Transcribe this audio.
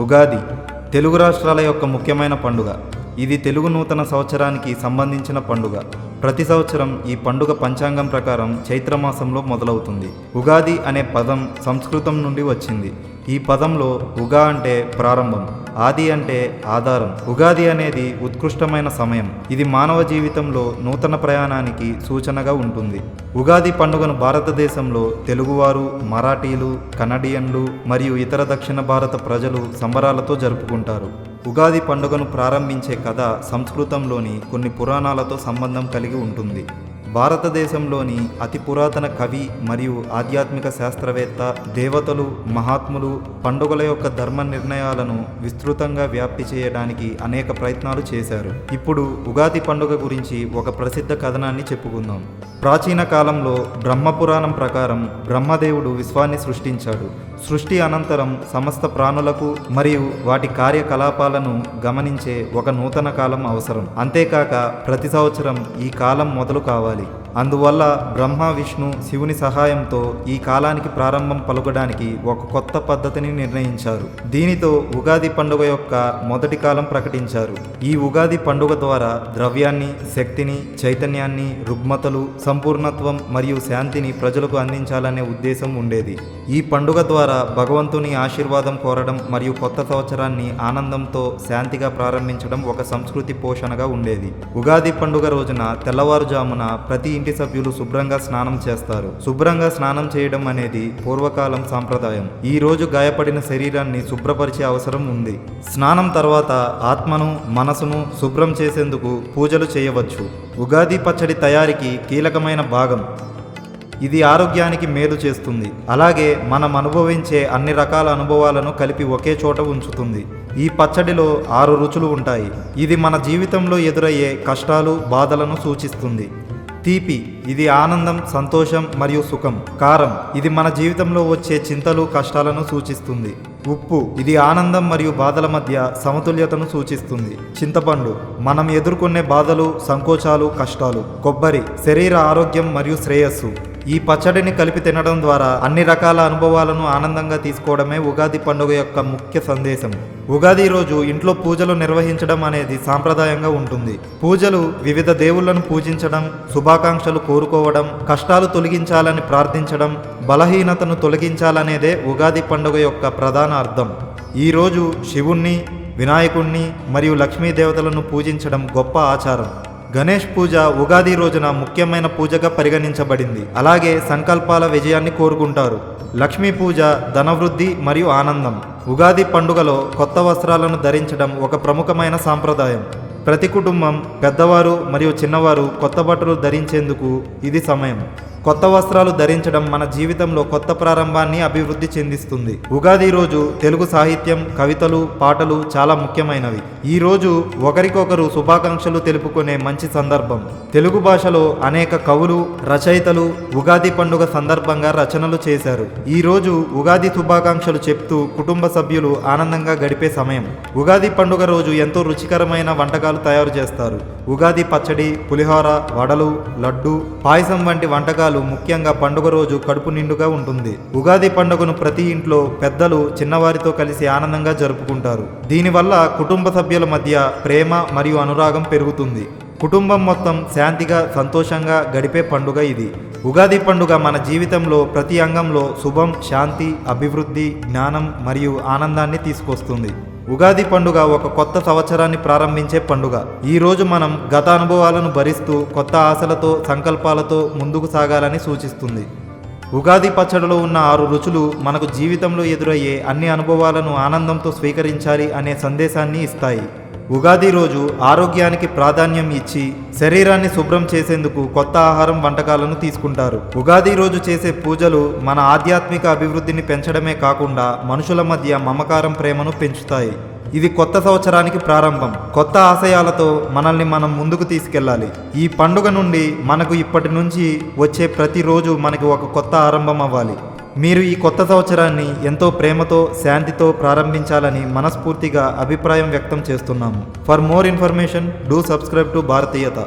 ఉగాది తెలుగు రాష్ట్రాల యొక్క ముఖ్యమైన పండుగ. ఇది తెలుగు నూతన సంవత్సరానికి సంబంధించిన పండుగ. ప్రతి సంవత్సరం ఈ పండుగ పంచాంగం ప్రకారం చైత్రమాసంలో మొదలవుతుంది. ఉగాది అనే పదం సంస్కృతం నుండి వచ్చింది. ఈ పదంలో ఉగా అంటే ప్రారంభం, ఆది అంటే ఆధారం. ఉగాది అనేది ఉత్కృష్టమైన సమయం. ఇది మానవ జీవితంలో నూతన ప్రయాణానికి సూచనగా ఉంటుంది. ఉగాది పండుగను భారతదేశంలో తెలుగువారు, మరాఠీలు, కన్నడియన్లు మరియు ఇతర దక్షిణ భారత ప్రజలు సంబరాలతో జరుపుకుంటారు. ఉగాది పండుగను ప్రారంభించే కథ సంస్కృతంలోని కొన్ని పురాణాలతో సంబంధం కలిగి ఉంటుంది. భారతదేశంలోని అతి పురాతన కవి మరియు ఆధ్యాత్మిక శాస్త్రవేత్త, దేవతలు, మహాత్ములు పండుగల యొక్క ధర్మ నిర్ణయాలను విస్తృతంగా వ్యాప్తి చేయడానికి అనేక ప్రయత్నాలు చేశారు. ఇప్పుడు ఉగాది పండుగ గురించి ఒక ప్రసిద్ధ కథనాన్ని చెప్పుకుందాం. ప్రాచీన కాలంలో బ్రహ్మపురాణం ప్రకారం బ్రహ్మదేవుడు విశ్వాన్ని సృష్టించాడు. సృష్టి అనంతరం సమస్త ప్రాణులకు మరియు వాటి కార్యకలాపాలను గమనించే ఒక నూతన కాలం అవసరం. అంతేకాక ప్రతి సంవత్సరం ఈ కాలం మొదలు కావాలి. అందువల్ల బ్రహ్మ, విష్ణు, శివుని సహాయంతో ఈ కాలానికి ప్రారంభం పలుకడానికి ఒక కొత్త పద్ధతిని నిర్ణయించారు. దీనితో ఉగాది పండుగ యొక్క మొదటి కాలం ప్రకటించారు. ఈ ఉగాది పండుగ ద్వారా ద్రవ్యాన్ని, శక్తిని, చైతన్యాన్ని, రుగ్మతలు, సంపూర్ణత్వం మరియు శాంతిని ప్రజలకు అందించాలనే ఉద్దేశం ఉండేది. ఈ పండుగ ద్వారా భగవంతుని ఆశీర్వాదం కోరడం మరియు కొత్త సంవత్సరాన్ని ఆనందంతో శాంతిగా ప్రారంభించడం ఒక సంస్కృతి పోషణగా ఉండేది. ఉగాది పండుగ రోజున తెల్లవారుజామున ప్రతి ఇంటి సభ్యులు శుభ్రంగా స్నానం చేస్తారు. శుభ్రంగా స్నానం చేయడం అనేది పూర్వకాలం సాంప్రదాయం. ఈ రోజు గాయపడిన శరీరాన్ని శుభ్రపరిచే అవసరం ఉంది. స్నానం తర్వాత ఆత్మను, మనసును శుభ్రం చేసేందుకు పూజలు చేయవచ్చు. ఉగాది పచ్చడి తయారీకి కీలకమైన భాగం. ఇది ఆరోగ్యానికి మేలు చేస్తుంది. అలాగే మనం అనుభవించే అన్ని రకాల అనుభవాలను కలిపి ఒకే చోట ఉంచుతుంది. ఈ పచ్చడిలో 6 రుచులు ఉంటాయి. ఇది మన జీవితంలో ఎదురయ్యే కష్టాలు, బాధలను సూచిస్తుంది. తీపి ఇది ఆనందం, సంతోషం మరియు సుఖం. కారం ఇది మన జీవితంలో వచ్చే చింతలు, కష్టాలను సూచిస్తుంది. ఉప్పు ఇది ఆనందం మరియు బాధల మధ్య సమతుల్యతను సూచిస్తుంది. చింతపండు మనం ఎదుర్కొనే బాధలు, సంకోచాలు, కష్టాలు. కొబ్బరి శరీర ఆరోగ్యం మరియు శ్రేయస్సు. ఈ పచ్చడిని కలిపి తినడం ద్వారా అన్ని రకాల అనుభవాలను ఆనందంగా తీసుకోవడమే ఉగాది పండుగ యొక్క ముఖ్య సందేశం. ఉగాది రోజు ఇంట్లో పూజలు నిర్వహించడం అనేది సాంప్రదాయంగా ఉంటుంది. పూజలు వివిధ దేవుళ్లను పూజించడం, శుభాకాంక్షలు కోరుకోవడం, కష్టాలు తొలగించాలని ప్రార్థించడం, బలహీనతను తొలగించాలనేదే ఉగాది పండుగ యొక్క ప్రధాన అర్థం. ఈరోజు శివుణ్ణి, వినాయకుణ్ణి మరియు లక్ష్మీదేవతలను పూజించడం గొప్ప ఆచారం. గణేష్ పూజ ఉగాది రోజున ముఖ్యమైన పూజగా పరిగణించబడింది. అలాగే సంకల్పాల విజయాన్ని కోరుకుంటారు. లక్ష్మీ పూజ ధనవృద్ధి మరియు ఆనందం. ఉగాది పండుగలో కొత్త వస్త్రాలను ధరించడం ఒక ప్రముఖమైన సాంప్రదాయం. ప్రతి కుటుంబం, పెద్దవారు మరియు చిన్నవారు కొత్త బట్టలు ధరించేందుకు ఇది సమయం. కొత్త వస్త్రాలు ధరించడం మన జీవితంలో కొత్త ప్రారంభాన్ని అభివృద్ధి చెందిస్తుంది. ఉగాది రోజు తెలుగు సాహిత్యం, కవితలు, పాటలు చాలా ముఖ్యమైనవి. ఈ రోజు ఒకరికొకరు శుభాకాంక్షలు తెలుపుకునే మంచి సందర్భం. తెలుగు భాషలో అనేక కవులు, రచయితలు ఉగాది పండుగ సందర్భంగా రచనలు చేశారు. ఈ రోజు ఉగాది శుభాకాంక్షలు చెప్తూ కుటుంబ సభ్యులు ఆనందంగా గడిపే సమయం. ఉగాది పండుగ రోజు ఎంతో రుచికరమైన వంటకాలు తయారు చేస్తారు. ఉగాది పచ్చడి, పులిహోర, వడలు, లడ్డు, పాయసం వంటి వంటకాలు ముఖ్యంగా పండుగ రోజు కడుపు నిండుగా ఉంటుంది. ఉగాది పండుగను ప్రతి ఇంట్లో పెద్దలు చిన్నవారితో కలిసి ఆనందంగా జరుపుకుంటారు. దీనివల్ల కుటుంబ సభ్యుల మధ్య ప్రేమ మరియు అనురాగం పెరుగుతుంది. కుటుంబం మొత్తం శాంతిగా, సంతోషంగా గడిపే పండుగ ఇది. ఉగాది పండుగ మన జీవితంలో ప్రతి అంగంలో శుభం, శాంతి, అభివృద్ధి, జ్ఞానం మరియు ఆనందాన్ని తీసుకొస్తుంది. ఉగాది పండుగ ఒక కొత్త సంవత్సరాన్ని ప్రారంభించే పండుగ. ఈ రోజు మనం గత అనుభవాలను భరిస్తూ కొత్త ఆశలతో, సంకల్పాలతో ముందుకు సాగాలని సూచిస్తుంది. ఉగాది పచ్చడిలో ఉన్న 6 రుచులు మనకు జీవితంలో ఎదురయ్యే అన్ని అనుభవాలను ఆనందంతో స్వీకరించాలి అనే సందేశాన్ని ఇస్తాయి. ఉగాది రోజు ఆరోగ్యానికి ప్రాధాన్యం ఇచ్చి శరీరాన్ని శుభ్రం చేసేందుకు కొత్త ఆహారం, వంటకాలను తీసుకుంటారు. ఉగాది రోజు చేసే పూజలు మన ఆధ్యాత్మిక అభివృద్ధిని పెంచడమే కాకుండా మనుషుల మధ్య మమకారం, ప్రేమను పెంచుతాయి. ఇది కొత్త సంవత్సరానికి ప్రారంభం. కొత్త ఆశయాలతో మనల్ని మనం ముందుకు తీసుకెళ్ళాలి. ఈ పండుగ నుండి మనకు ఇప్పటి నుంచి వచ్చే ప్రతిరోజు మనకి ఒక కొత్త ఆరంభం అవ్వాలి. మీరు ఈ కొత్త సంవత్సరాన్ని ఎంతో ప్రేమతో, శాంతితో ప్రారంభించాలని మనస్ఫూర్తిగా అభిప్రాయం వ్యక్తం చేస్తున్నాము. For more information do subscribe to భారతీయత.